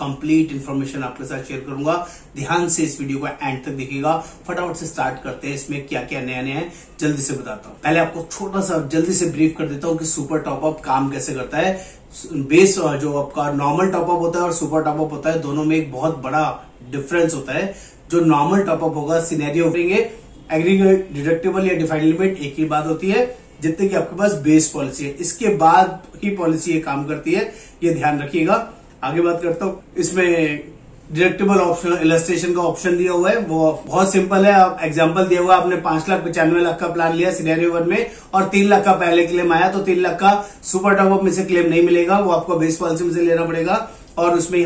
Complete information आपके साथ share करूंगा। ध्यान से इस वीडियो को एंड तक देखिएगा। फटाफट से स्टार्ट करते हैं। इसमें क्या क्या नया नया है जल्दी से बताता हूँ। पहले आपको छोटा सा जल्दी से ब्रीफ कर देता हूँ कि सुपर टॉपअप काम कैसे करता है। बेस जो आपका नॉर्मल टॉपअप होता है और सुपर टॉपअप होता है, दोनों में एक बहुत बड़ा डिफरेंस होता है। जो नॉर्मल टॉपअप होगा, सिनेरियो करेंगे, एग्रीगेट, डिडक्टिबल या डिफाइंड लिमिट एक ही बात होती है जितने की आपके पास बेस पॉलिसी है। इसके बाद ही पॉलिसी ये काम करती है, ये ध्यान रखिएगा। आगे बात करता हूँ। इसमें डिडक्टिबल ऑप्शन, इलस्ट्रेशन का ऑप्शन दिया हुआ है, वो बहुत सिंपल है। एग्जांपल दिया हुआ, आपने 5,95,00,000 का प्लान लिया सिनेरियो 1 में और 3 लाख का पहले क्लेम आया, तो 3 लाख का सुपर टॉपअप में से क्लेम नहीं मिलेगा, वो आपको बेस पॉलिसी में से लेना पड़ेगा। और उसमें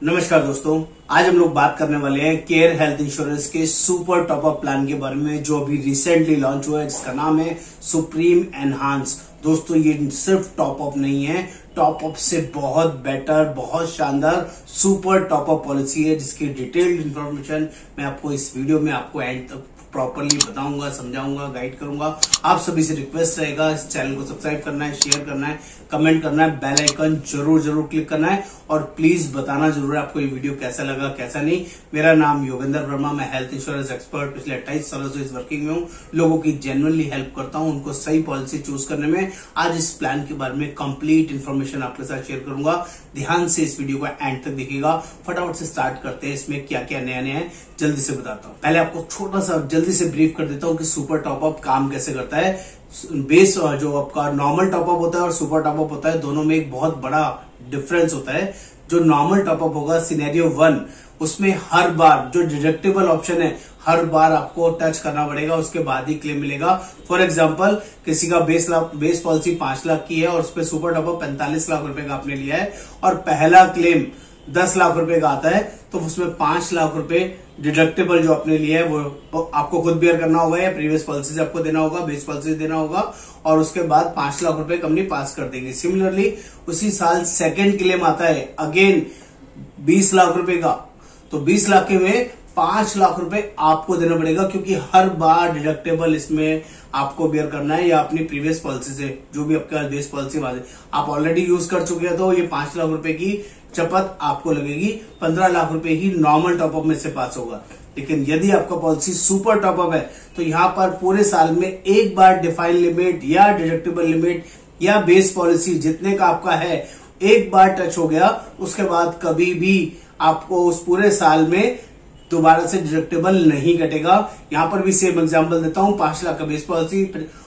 नमस्कार दोस्तों, आज हम लोग बात करने वाले हैं केयर हेल्थ इंश्योरेंस के सुपर टॉपअप प्लान के बारे में, जो अभी रिसेंटली लॉन्च हुआ है, जिसका नाम है सुप्रीम एनहांस। दोस्तों, ये सिर्फ टॉपअप नहीं है, टॉपअप से बहुत बेटर, बहुत शानदार सुपर टॉपअप पॉलिसी है, जिसकी डिटेल्ड इंफॉर्मेशन मैं आपको इस वीडियो में आपको एंड तक प्रॉपरली बताऊंगा, समझाऊंगा, गाइड करूंगा। आप सभी से रिक्वेस्ट रहेगा, इस चैनल को सब्सक्राइब करना है, शेयर करना है, कमेंट करना है, बेल आइकन जरूर क्लिक करना है और प्लीज बताना जरूर है आपको ये वीडियो कैसा लगा, कैसा नहीं। मेरा नाम योगेंद्र वर्मा, मैं हेल्थ इंश्योरेंस एक्सपर्ट, पिछले 28 सालों से इस वर्किंग में हूँ। लोगों की जेन्युइनली हेल्प करता हूँ उनको सही पॉलिसी चूज करने में। आज इस प्लान के बारे में कंप्लीट इन्फॉर्मेशन आपके साथ शेयर करूंगा। ध्यान से इस वीडियो को एंड तक देखिएगा। फटाफट से स्टार्ट करते हैं। इसमें क्या क्या नया नया है जल्दी से बताता हूँ। पहले आपको छोटा सा जल्दी से ब्रीफ कर देता हूँ कि सुपर टॉपअप काम कैसे करता है। बेस जो आपका नॉर्मल टॉपअप होता है और सुपर टॉपअप होता है, दोनों में एक बहुत बड़ा डिफरेंस होता है। जो नॉर्मल टॉपअप होगा, सिनेरियो 1, उसमें हर बार जो डिडक्टिबल ऑप्शन है, हर बार आपको टच करना पड़ेगा, उसके बाद ही क्लेम मिलेगा। फॉर एग्जांपल, किसी का बेस पॉलिसी 5 लाख की है और उस पर सुपर टॉपअप 45 लाख रुपए का आपने लिया है और पहला क्लेम 10 लाख रुपए का आता है, तो उसमें 5 लाख रुपए डिडक्टिबल जो आपने लिया है वो आपको खुद बेयर करना होगा या प्रीवियस पॉलिसी से आपको देना होगा, बेस पॉलिसी से देना होगा, और उसके बाद 5 लाख रुपए कंपनी पास कर देगी। सिमिलरली उसी साल सेकंड क्लेम आता है, अगेन 20 लाख रुपए का, तो 20 लाख के में 5 लाख रुपए आपको देना पड़ेगा, क्योंकि हर बार डिडक्टेबल इसमें आपको बेयर करना है या अपनी प्रीवियस पॉलिसी से, जो भी आपका बेस पॉलिसी वाले आप ऑलरेडी यूज कर चुके हैं, तो ये 5 लाख रुपए की चपत आपको लगेगी। 15 लाख रुपए ही नॉर्मल टॉपअप में से पास होगा। लेकिन यदि आपका पॉलिसी सुपर टॉपअप है, तो यहां पर पूरे साल में एक बार डिफाइंड लिमिट या डिडक्टिबल लिमिट या बेस पॉलिसी जितने का आपका है, एक बार टच हो गया, उसके बाद कभी भी आपको उस पूरे साल में दोबारा से डिडक्टिबल नहीं कटेगा। यहां पर भी सेम एग्जांपल देता हूं। 5 लाख का बेस पॉलिसी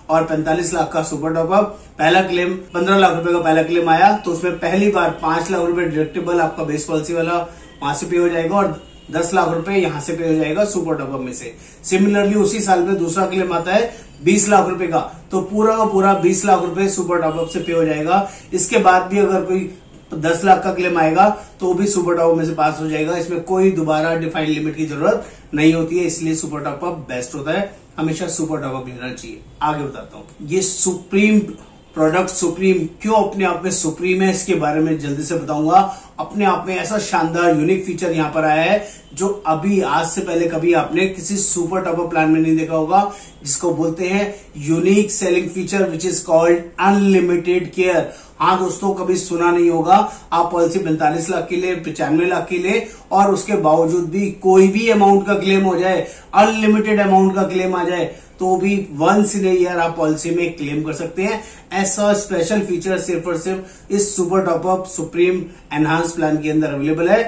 और 45 लाख का सुपर टॉपअप। पहला क्लेम 15 लाख रुपए का पहला क्लेम आया, तो उसमें पहली बार 5 लाख रुपए डिडक्टिबल आपका बेस पॉलिसी वाला वहां से पे हो जाएगा और 10 लाख रुपए यहां से पे हो जाएगा सुपर टॉपअप में से। सिमिलरली उसी साल में दूसरा क्लेम आता है 20 लाख रुपए का, तो पूरा का पूरा 20 लाख रुपए सुपर टॉपअप से पे हो जाएगा। इसके बाद भी अगर कोई 10 लाख का क्लेम आएगा तो वो भी सुपर टॉपअप में से पास हो जाएगा। इसमें कोई दोबारा डिफाइंड लिमिट की जरूरत नहीं होती है, इसलिए सुपर टॉपअप बेस्ट होता है। हमेशा सुपर टॉपअप लेना चाहिए। आगे बताता हूँ। ये सुप्रीम प्रोडक्ट, सुप्रीम क्यों अपने आप में सुप्रीम है, इसके बारे में जल्दी से बताऊंगा। अपने आप में ऐसा शानदार यूनिक फीचर यहां पर आया है जो अभी आज से पहले कभी आपने किसी सुपर टॉपअप प्लान में नहीं देखा होगा, जिसको बोलते हैं unique selling feature, which is called unlimited care. हाँ दोस्तों, कभी सुना नहीं होगा। आप पॉलिसी 45 लाख के लिए, 95 लाख के लिए, और उसके बावजूद भी कोई भी अमाउंट का क्लेम हो जाए, अनलिमिटेड अमाउंट का क्लेम आ जाए, तो भी वंस इन ए ईयर आप पॉलिसी में क्लेम कर सकते हैं। ऐसा स्पेशल फीचर सिर्फ और सिर्फ इस super top up supreme enhance plan के अंदर अवेलेबल है।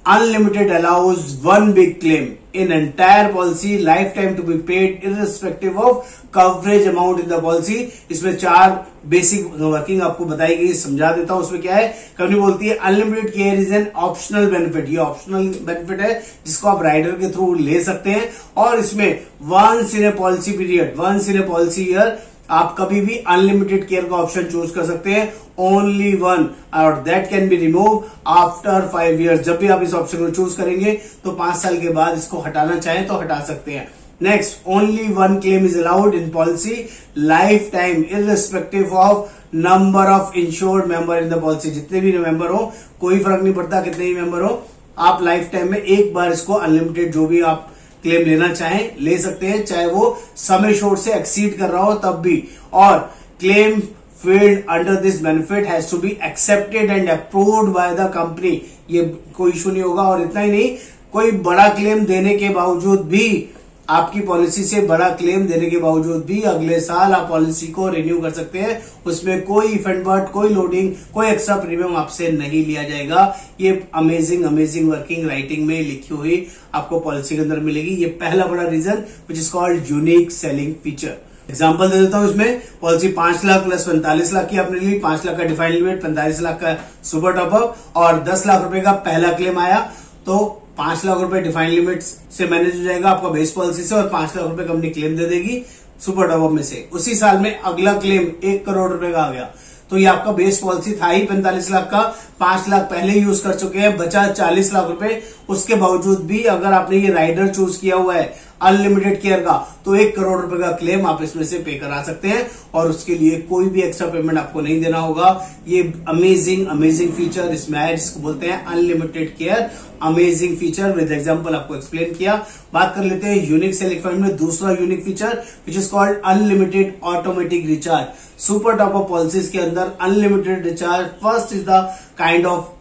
Unlimited allows one big claim in entire policy lifetime to be paid irrespective of coverage amount in the policy। इसमें 4 बेसिक वर्किंग आपको बताई गई, समझा देता हूं। उसमें क्या है, कंपनी बोलती है unlimited care is an optional benefit. ये ऑप्शनल बेनिफिट है जिसको आप राइडर के थ्रू ले सकते हैं, और इसमें once in a policy period, once in a policy year आप कभी भी अनलिमिटेड केयर का ऑप्शन चूज कर सकते हैं, ओनली वन, और that can be remove after 5 years। जब भी आप इस ऑप्शन को चूज करेंगे तो 5 साल के बाद इसको हटाना चाहें तो हटा सकते हैं। Next, only one claim is allowed in policy life time irrespective of number of insured member in the policy. जितने भी मेंबर हो, कोई फर्क नहीं पड़ता कितने ही मेंबर हो, आप लाइफ टाइम में एक बार इसको अनलिमिटेड जो भी आप क्लेम लेना चाहें ले सकते हैं, चाहे वो सम एश्योर्ड से एक्सीड कर रहा हो तब भी। और claim field under this benefit has to be accepted and approved by the company. ये कोई इशू नहीं होगा। और इतना ही नहीं, कोई बड़ा क्लेम देने के बावजूद भी, आपकी पॉलिसी से बड़ा क्लेम देने के बावजूद भी अगले साल आप पॉलिसी को रिन्यू कर सकते हैं। उसमें कोई इफेक्ट बट, कोई लोडिंग, कोई एक्स्ट्रा प्रीमियम आपसे नहीं लिया जाएगा। ये अमेजिंग वर्किंग राइटिंग में लिखी हुई आपको पॉलिसी के अंदर मिलेगी। ये पहला बड़ा reason which is called unique selling feature. Example दे देता हूं। इसमें पॉलिसी 5 लाख प्लस 45 लाख की आपने ली, 5 लाख का डिफाइंड लिमिट, 45 लाख का सुपर टॉपअप और 10 लाख रुपए का पहला क्लेम आया तो 5 लाख रुपए डिफाइंड लिमिट से मैनेज हो जाएगा आपका बेस पॉलिसी से, और 5 लाख रुपए कंपनी क्लेम दे देगी सुपर टॉपअप में से। उसी साल में अगला क्लेम 1 करोड़ रुपए का आ गया, तो ये आपका बेस पॉलिसी था ही 45 लाख का, 5 लाख पहले यूज कर चुके हैं, बचा 40 लाख रुपए। उसके बावजूद भी अगर आपने ये राइडर चूज किया हुआ है अनलिमिटेड केयर का, तो 1 करोड़ रुपए का क्लेम आप इसमें से पे करा सकते हैं और उसके लिए कोई भी एक्स्ट्रा पेमेंट आपको नहीं देना होगा। ये अमेजिंग फीचर इसमें है, जिसको बोलते हैं unlimited care. Amazing feature with example आपको एक्सप्लेन किया। बात कर लेते हैं यूनिक सेलिंग फंड में दूसरा unique feature which is called unlimited automatic recharge. Super top up policies के अंदर unlimited recharge first is the kind of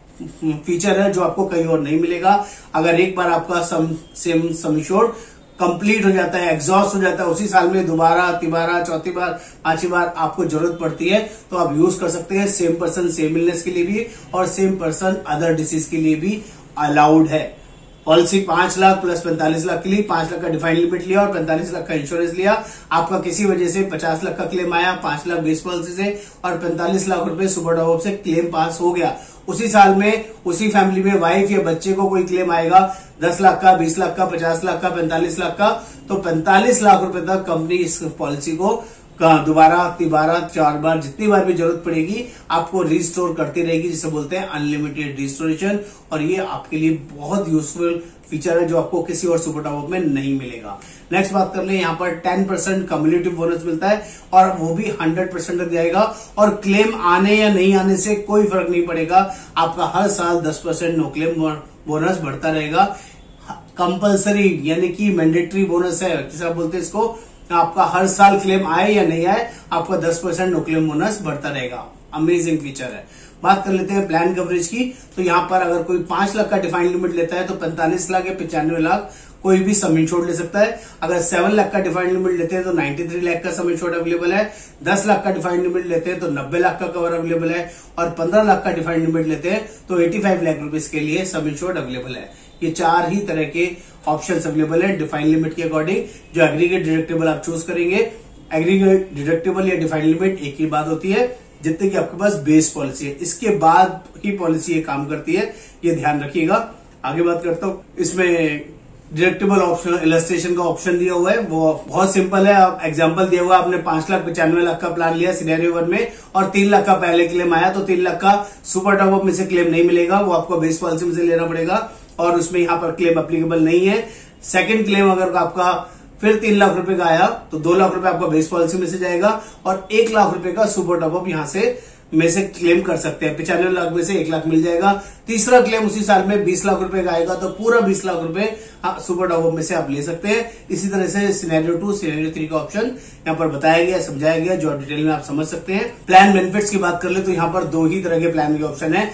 feature है जो आपको कहीं और नहीं मिलेगा। अगर एक बार आपका सम एश्योर्ड कंप्लीट हो जाता है, एग्जॉस्ट हो जाता है, उसी साल में दोबारा, तिबारा, चौथी बार, 5वीं बार आपको जरूरत पड़ती है तो आप यूज कर सकते हैं। सेम पर्सन सेम इलनेस के लिए भी और सेम पर्सन अदर डिसीज के लिए भी अलाउड है। पॉलिसी 5 लाख प्लस 45 लाख के लिए 5 लाख का डिफाइंड लिमिट लिया और 45 लाख का इंश्योरेंस लिया। आपका किसी वजह से 50 लाख का क्लेम आया 5 लाख बेस पॉलिसी से और 45 लाख रुपए सुपर टॉपअप से क्लेम पास हो गया। उसी साल में उसी फैमिली में वाइफ या बच्चे को कोई क्लेम आएगा 10 लाख का, 20 लाख का, 50 लाख का, 45 लाख का, तो 45 लाख रुपए तक कंपनी इस पॉलिसी को दोबारा, तिबारा, 4 बार, जितनी बार भी जरूरत पड़ेगी आपको रिस्टोर करती रहेगी, जिसे बोलते हैं अनलिमिटेड रिस्टोरेशन। और ये आपके लिए बहुत यूजफुल फीचर है जो आपको किसी और सुपर टॉपअप में नहीं मिलेगा। नेक्स्ट बात कर ले, यहाँ पर 10% कम्युलेटिव बोनस मिलता है और वो भी 100% तक जाएगा और क्लेम आने या नहीं आने से कोई फर्क नहीं पड़ेगा। आपका हर साल 10% नो क्लेम बोनस बढ़ता रहेगा। कंपल्सरी यानी कि मैंडेटरी बोनस है, जिसे आप बोलते हैं इसको, आपका हर साल क्लेम आए या नहीं आए आपका 10% नो क्लेम बोनस बढ़ता रहेगा। अमेजिंग फीचर है। बात कर लेते हैं प्लान कवरेज की। तो यहाँ पर अगर कोई 5 लाख का डिफाइंड लिमिट लेता है तो 45 लाख या 95 लाख कोई भी सम इंश्योर्ड ले सकता है। अगर 7 लाख का डिफाइंड लिमिट लेते हैं तो 93 लाख का सम इंश्योर्ड अवेलेबल है। 10 लाख का डिफाइंड लिमिट लेते हैं तो 90 लाख का कवर अवेलेबल है और 15 लाख का डिफाइंड लिमिट लेते हैं तो 85 लाख रुपीज के लिए सम इंश्योर्ड अवेलेबल है। ये 4 ही तरह के ऑप्शंस अवेलेबल है डिफाइंड लिमिट के अकॉर्डिंग। जो एग्रीगेट डिडक्टिबल आप चूज करेंगे, एग्रीगेट डिडक्टिबल या डिफाइंड लिमिट एक ही बात होती है जितने की आपके पास बेस पॉलिसी है, इसके बाद ही पॉलिसी ये काम करती है, ये ध्यान रखिएगा। आगे बात करता हूं, इसमें डिडक्टिबल ऑप्शन इलस्ट्रेशन का ऑप्शन दिया हुआ है, वो बहुत सिंपल है। एग्जांपल दिया हुआ है, आपने 5,95,00,000 लाख का प्लान लिया सिनेरियो 1 में और 3 लाख का पहले क्लेम आया तो 3 लाख का सुपर टॉपअप में से क्लेम नहीं मिलेगा, वो आपको बेस पॉलिसी में से लेना पड़ेगा और उसमें यहाँ पर क्लेम अप्लीकेबल नहीं है। सेकंड क्लेम अगर आपका फिर 3 लाख रुपए का आया तो 2 लाख रुपए आपका बेस पॉलिसी में से जाएगा और 1 लाख रुपए का सुपर टॉपअप यहां से में से क्लेम कर सकते हैं। 95 लाख में से 1 लाख मिल जाएगा। तीसरा क्लेम उसी साल में 20 लाख रुपए का आएगा तो पूरा 20 लाख रुपए सुपर टॉपअप में से आप ले सकते हैं। इसी तरह से सिनेरियो 2 सिनेरियो 3 का ऑप्शन यहाँ पर बताया गया, समझाया गया, जो डिटेल में आप समझ सकते हैं। प्लान बेनिफिट्स की बात कर ले तो यहाँ पर 2 ही तरह के प्लान के ऑप्शन है,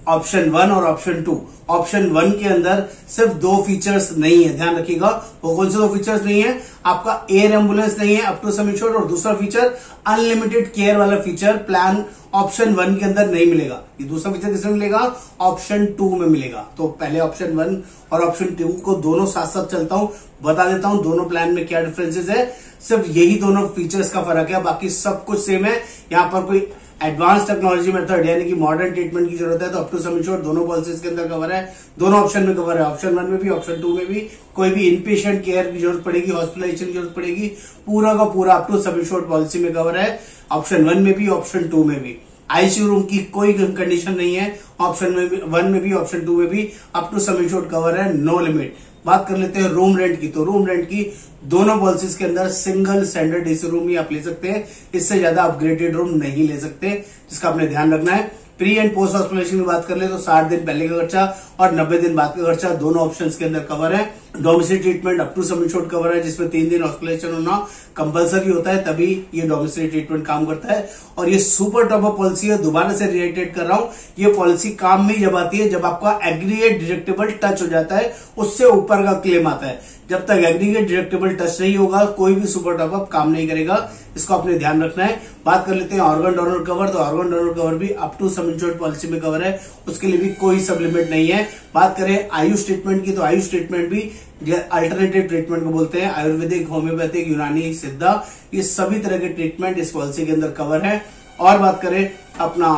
ऑप्शन 1 और ऑप्शन 2। ऑप्शन 1 के अंदर सिर्फ 2 फीचर्स नहीं है, ध्यान रखिएगा। वो कौन से 2 फीचर्स नहीं है? आपका एयर एम्बुलेंस नहीं है अप टू सम इंश्योर्ड और दूसरा फीचर अनलिमिटेड केयर वाला फीचर प्लान ऑप्शन 1 के अंदर नहीं मिलेगा। ये दूसरा फीचर किसमें मिलेगा? ऑप्शन 2 में मिलेगा। तो पहले ऑप्शन 1 और ऑप्शन 2 को दोनों साथ साथ चलता हूं, बता देता हूं दोनों प्लान में क्या डिफरेंसेस है। सिर्फ यही दोनों फीचर्स का फर्क है, बाकी सब कुछ सेम है। यहाँ पर कोई एडवांस टेक्नोलॉजी मेथड यानी कि मॉडर्न ट्रीटमेंट की जरूरत है तो अप टू सम इंश्योर्ड दोनों पॉलिसीज के अंदर कवर है, दोनों ऑप्शन में कवर है। ऑप्शन 1 में भी ऑप्शन 2 में भी कोई भी इनपेशेंट केयर की जरूरत पड़ेगी, हॉस्पिटलाइजेशन की जरूरत पड़ेगी, पूरा का पूरा up to sum insured policy में कवर है। ऑप्शन 1 में भी ऑप्शन 2 में भी आईसीयू रूम की कोई कंडीशन नहीं है। ऑप्शन 1 में भी ऑप्शन 2 में भी up to sum insured cover है, नो लिमिट। बात कर लेते हैं रूम रेंट की। तो रूम रेंट की दोनों पॉलिसीज के अंदर सिंगल स्टैंडर्ड एसी रूम ही आप ले सकते हैं, इससे ज्यादा अपग्रेडेड रूम नहीं ले सकते, जिसका आपने ध्यान रखना है। प्री एंड पोस्ट हॉस्पिटलाइजेशन की बात कर ले तो 60 दिन पहले का खर्चा और 90 दिन बाद का खर्चा दोनों ऑप्शंस के अंदर कवर है। Domicile treatment up to sum insured cover है, जिसमें 3 दिन हॉस्पिटलाइजेशन होना कंपलसरी होता है, तभी ये डोमिसाइल ट्रीटमेंट काम करता है। और ये सुपर टॉप अप पॉलिसी है, दोबारा से रिएटेट कर रहा हूं, ये पॉलिसी काम में जब आती है जब आपका एग्रीगेट डिडक्टिबल टच हो जाता है, उससे ऊपर का क्लेम आता है। जब तक एग्रीगेट डिडक्टिबल टच नहीं होगा कोई भी सुपर टॉप अप काम नहीं करेगा, इसको आपने ध्यान रखना है। बात कर लेते हैं ऑर्गन डोनर कवर। तो ऑर्गन डोनर कवर भी up to sum insured policy में कवर है, उसके लिए भी कोई सब लिमिट नहीं है। बात करें आयुष ट्रीटमेंट की, तो आयुष ट्रीटमेंट भी अल्टरनेटिव ट्रीटमेंट को बोलते हैं, आयुर्वेदिक, होम्योपैथिक, यूनानी, सिद्धा, ये सभी तरह के ट्रीटमेंट इस पॉलिसी के अंदर कवर है। और बात करें अपना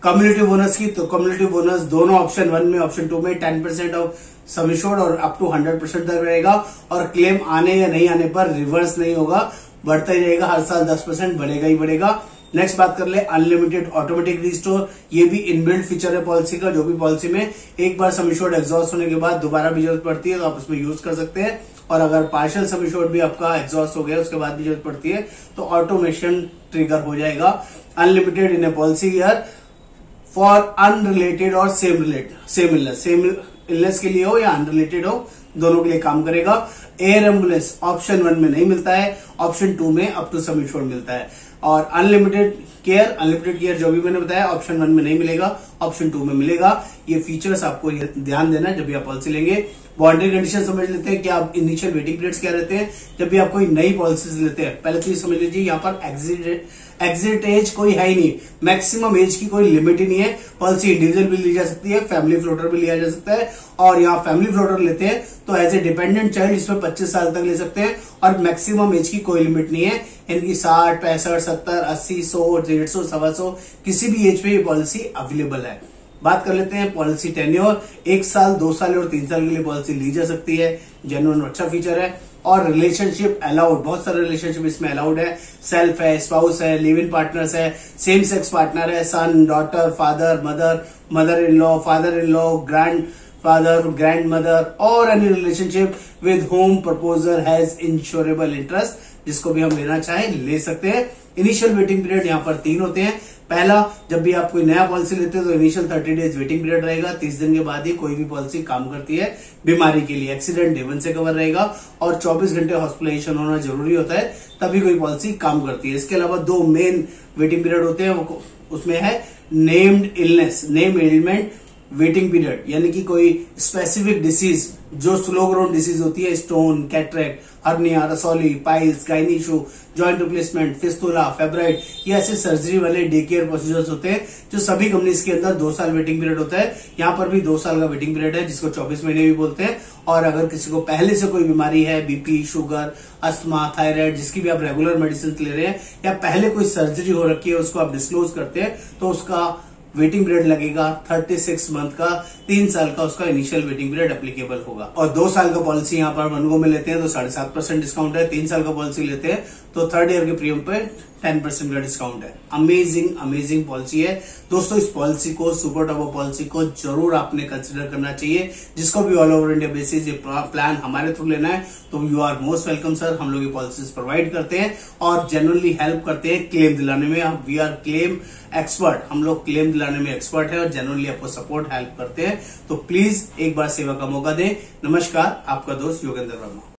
कम्युनिटी बोनस की, तो कम्युनिटी बोनस दोनों ऑप्शन 1 में ऑप्शन 2 में 10% ऑफ सम इंश्योर्ड और अप टू 100% तक रहेगा, और क्लेम आने या नहीं आने पर रिवर्स नहीं होगा, बढ़ता ही रहेगा, हर साल 10% बढ़ेगा ही बढ़ेगा। नेक्स्ट बात कर ले अनलिमिटेड ऑटोमेटिक रिस्टोर। ये भी इनबिल्ट फीचर है पॉलिसी का, जो भी पॉलिसी में एक बार सम इंश्योर्ड एग्जॉस्ट होने के बाद दोबारा भी जरूरत पड़ती है तो आप उसमें यूज कर सकते हैं, और अगर पार्शियल सम इंश्योर्ड भी आपका एग्जॉस्ट हो गया उसके बाद भी जरूरत पड़ती है तो ऑटोमेशन ट्रिगर हो जाएगा। Unlimited in a policy year for unrelated और सेम इलनेस के लिए हो या अनरिलेटेड हो, दोनों के लिए काम करेगा। एयर एम्बुलेंस ऑप्शन 1 में नहीं मिलता है, ऑप्शन 2 में अप टू सम इंश्योर्ड मिलता है। और अनलिमिटेड केयर जो भी मैंने बताया ऑप्शन 1 में नहीं मिलेगा, ऑप्शन 2 में मिलेगा। ये फीचर्स आपको ध्यान देना है जब भी आप पॉलिसी लेंगे। बाउंड्री कंडीशन समझ लेते हैं कि आप इनिशियल वेटिंग पीरियड्स क्या रहते हैं जब भी आप कोई नई पॉलिसीज लेते हैं। पहले तो ये समझ लीजिए यहाँ पर एग्जिट एज कोई है ही नहीं, मैक्सिमम एज की कोई लिमिट ही नहीं है। पॉलिसी इंडिविजुअल भी ली जा सकती है, फैमिली फ्लोटर भी लिया जा सकता है, और यहाँ फैमिली फ्लोटर लेते हैं तो एज ए डिपेंडेंट चाइल्ड इसमें 25 साल तक ले सकते हैं, और मैक्सिमम एज की कोई लिमिट नहीं है। इनकी 60, 65, 70, 80, 100, 150, 125 किसी भी एज पे ये पॉलिसी अवेलेबल है। बात कर लेते हैं पॉलिसी टेन्योर। 1 साल, 2 साल और 3 साल के लिए पॉलिसी ली जा सकती है, जेन्युइन अच्छा फीचर है। और रिलेशनशिप अलाउड, बहुत सारे रिलेशनशिप इसमें अलाउड है। सेल्फ है, स्पाउस है, लिव इन पार्टनर्स है, सेम सेक्स पार्टनर है, son, daughter, father, mother in law, father in law, grandfather, grandmother, और any relationship with whom proposer has insurable interest, जिसको भी हम लेना चाहें ले सकते हैं। इनिशियल वेटिंग पीरियड यहाँ पर 3 होते हैं। पहला, जब भी आप कोई नया पॉलिसी लेते हैं तो इनिशियल 30 डेज वेटिंग पीरियड रहेगा, 30 दिन के बाद ही कोई भी पॉलिसी काम करती है बीमारी के लिए। एक्सीडेंट डे 1 से कवर रहेगा, और 24 घंटे हॉस्पिटलाइजेशन होना जरूरी होता है, तभी कोई पॉलिसी काम करती है। इसके अलावा 2 मेन वेटिंग पीरियड होते हैं, उसमें है named illness, name element waiting period, यानी कि कोई स्पेसिफिक डिसीज जो स्लो ग्रोन डिसीज होती है, स्टोन, कैटरेक्ट, हर्निया, रसौली, piles, gynae issue, joint replacement, fistula, fibroid, ये ऐसे सर्जरी वाले डे केयर प्रोसीजर्स होते हैं जो सभी कंपनीज के अंदर 2 साल वेटिंग पीरियड होता है। यहाँ पर भी 2 साल का वेटिंग पीरियड है, जिसको 24 महीने भी बोलते हैं। और अगर किसी को पहले से कोई बीमारी है, बीपी, शुगर, अस्थमा, थायराइड, जिसकी भी आप रेगुलर मेडिसिन ले रहे हैं, या पहले कोई सर्जरी हो रखी है उसको आप डिस्क्लोज करते हैं, तो उसका वेटिंग पीरियड लगेगा 36 मंथ का, 3 साल का उसका इनिशियल वेटिंग पीरियड एप्लीकेबल होगा। और 2 साल का पॉलिसी यहाँ पर वनगो में लेते हैं तो 7.5% डिस्काउंट है, 3 साल का पॉलिसी लेते हैं तो 3rd ईयर के प्रीमियम पे 10% का डिस्काउंट है। अमेजिंग पॉलिसी है दोस्तों। इस पॉलिसी को, सुपर टॉप पॉलिसी को जरूर आपने कंसिडर करना चाहिए। जिसको भी ऑल ओवर इंडिया बेसिस ये प्लान हमारे थ्रू लेना है तो you are most welcome sir. हम लोग ये पॉलिसीज प्रोवाइड करते हैं और जेन्युइनली हेल्प करते हैं क्लेम दिलाने में। वी आर क्लेम एक्सपर्ट, हम लोग क्लेम दिलाने में एक्सपर्ट है और जेन्युइनली आपको सपोर्ट हेल्प करते हैं। तो प्लीज एक बार सेवा का मौका दें। नमस्कार, आपका दोस्त योगेंद्र वर्मा।